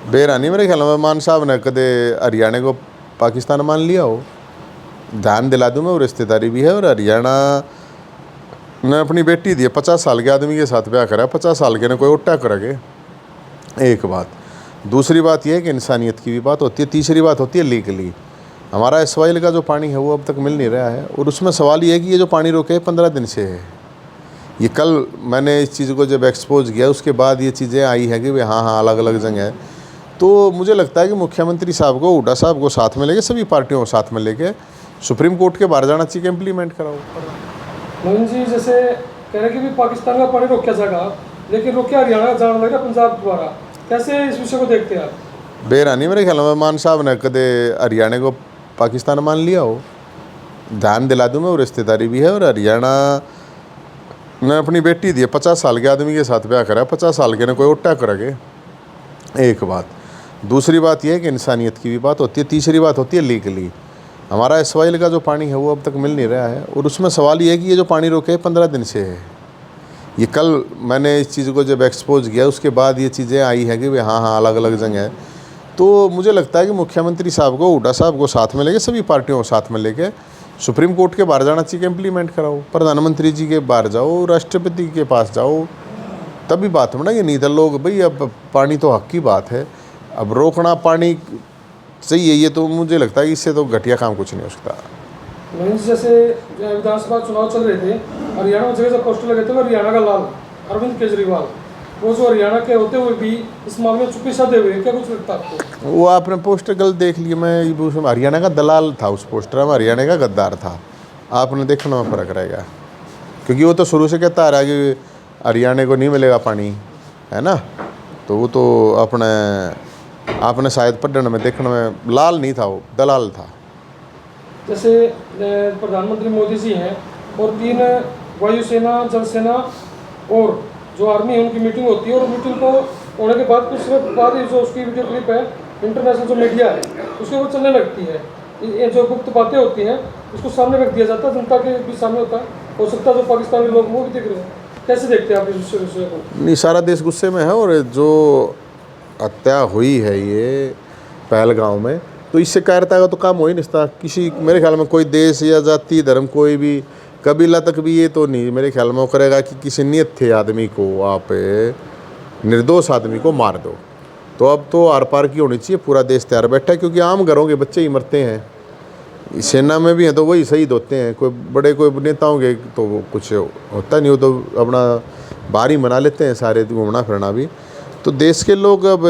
बेरानी मेरे ख्याल में मान साहब ने कदे हरियाणा को पाकिस्तान मान लिया हो। ध्यान दिला दूँ मैं, वो रिश्तेदारी भी है। और हरियाणा ने अपनी बेटी दी है, 50 साल के आदमी के साथ ब्याह करा, 50 साल के ने कोई उट्टा करेंगे। एक बात। दूसरी बात यह है कि इंसानियत की भी बात होती है। तीसरी बात होती है लीगली हमारा इसवाइल का जो पानी है वो अब तक मिल नहीं रहा है। और उसमें सवाल ये है कि ये जो पानी रोके 15 दिन से है। ये कल मैंने इस चीज़ को जब एक्सपोज किया उसके बाद ये चीज़ें आई हैं कि भाई हाँ अलग अलग जगह है। तो मुझे लगता है कि मुख्यमंत्री साहब को, हुड्डा साहब को साथ में लेके, सभी पार्टियों को साथ में लेके सुप्रीम कोर्ट के बाहर जाना चाहिए कि इम्प्लीमेंट कराओ। मोहन जी जैसे कह रहे कि भी पाकिस्तान का पानी रोका जाएगा, लेकिन रोके हरियाणा जाना लग रहा पंजाब द्वारा, कैसे इस विषय को देखते हैं आप? बेरानी मेरे ख्याल में मान साहब ने कदे हरियाणा को पाकिस्तान मान लिया हो। ध्यान दिला दूँ मैं, वो रिश्तेदारी भी है। और हरियाणा ने अपनी बेटी दी है, 50 साल के आदमी के साथ ब्याह करा, 50 साल के ने कोई उट्टा करेंगे। एक बात। दूसरी बात यह है कि इंसानियत की भी बात होती है। तीसरी बात होती है लीगली हमारा इसवाइल का जो पानी है वो अब तक मिल नहीं रहा है। और उसमें सवाल ये है कि ये जो पानी रोके 15 दिन से है। ये कल मैंने इस चीज़ को जब एक्सपोज किया उसके बाद ये चीज़ें आई हैं कि भाई हाँ अलग अलग जगह है। तो मुझे लगता है कि मुख्यमंत्री साहब को, हुड्डा साहब को साथ में लेके, सभी पार्टियों को साथ में लेके सुप्रीम कोर्ट के बाहर जाना चाहिए कि इम्प्लीमेंट कराओ। प्रधानमंत्री जी के बाहर जाओ, राष्ट्रपति के पास जाओ, तभी बात बनाइए। नहीं तो लोग भाई अब पानी तो हक की बात है, अब रोकना पानी सही है। ये तो मुझे लगता है कि इससे तो घटिया काम कुछ नहीं हो सकता। जैसे विधानसभा चुनाव चल रहे थे, हरियाणा में जगह पोस्टर लगे थे, हरियाणा का लाल अरविंद केजरीवाल, वो जो हरियाणा के होते हुए भी इस मामले में चुप्पी साधे हुए, क्या कुछ लगता है आपको? वो आपने पोस्टर गलत देख लिया। मैं हरियाणा का दलाल था उस पोस्टर में, हरियाणा का गद्दार था। आपने देखने में फ़र्क रहेगा, क्योंकि वो तो शुरू से कहता आ रहा है कि हरियाणा को नहीं मिलेगा पानी, है ना। तो वो तो आपने शायद पढ़ने में देखने में लाल नहीं था, वो दलाल था। जैसे प्रधानमंत्री मोदी जी हैं और 3 वायुसेना, जल सेना और जो आर्मी है उनकी मीटिंग होती है, और मीटिंग को होने के बाद कुछ समय बाद ही जो उसकी वीडियो क्लिप है इंटरनेशनल जो मीडिया है उसके ऊपर चलने लगती है। ये जो गुप्त बातें होती हैं उसको सामने रख दिया जाता है, जनता के भी सामने होता है। हो सकता है जो पाकिस्तान के लोग वो भी देख रहे हैं। कैसे देखते हैं आप इस विषय को? नहीं, सारा देश गुस्से में है। और जो हत्या हुई है ये पहलगांव में, तो इससे कायरता का तो काम हो ही नहीं सकता किसी, मेरे ख्याल में कोई देश या जाति धर्म कोई भी कबीला तक भी ये तो नहीं मेरे ख्याल में वो करेगा कि किसी नियत थे आदमी को आप निर्दोष आदमी को मार दो। तो अब तो आर पार की होनी चाहिए, पूरा देश तैयार बैठा है, क्योंकि आम घरों के बच्चे ही मरते हैं। सेना में भी हैं तो वही शहीद होते हैं, कोई बड़े कोई नेता होंगे तो वो कुछ होता नहीं, हो तो अपना बारी मना लेते हैं सारे, घूमना फिरना भी। तो देश के लोग अब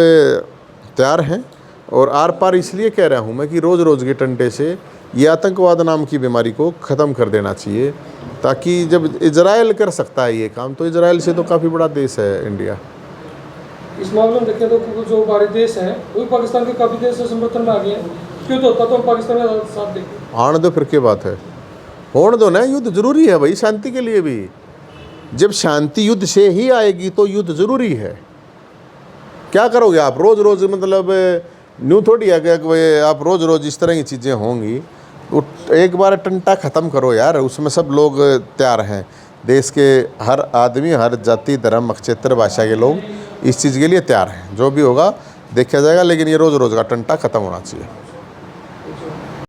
तैयार हैं। और आर पार इसलिए कह रहा हूँ मैं कि रोज़ रोज़ के टंटे से ये आतंकवाद नाम की बीमारी को ख़त्म कर देना चाहिए, ताकि जब इजराइल कर सकता है ये काम, तो इजराइल से तो काफ़ी बड़ा देश है इंडिया। इस मामले में देखें तो जो हमारे देश हैं वो भी पाकिस्तान के काफ़ी देश से समर्थन में आ गए हैं। क्यों तो होता तो हम पाकिस्तान का साथ देखें। आने दो, फिर क्या बात है, होने दो ना। युद्ध ज़रूरी है भाई, शांति के लिए भी। जब शांति युद्ध से ही आएगी तो युद्ध ज़रूरी है। क्या करोगे आप रोज़ रोज़, मतलब न्यू थोड़ी है कि आप रोज़ रोज़ इस तरह की चीज़ें होंगी। तो एक बार टंटा ख़त्म करो यार, उसमें सब लोग तैयार हैं। देश के हर आदमी, हर जाति, धर्म, क्षेत्र, भाषा के लोग इस चीज़ के लिए तैयार हैं। जो भी होगा देखा जाएगा, लेकिन ये रोज़ रोज़ का टंटा ख़त्म होना चाहिए।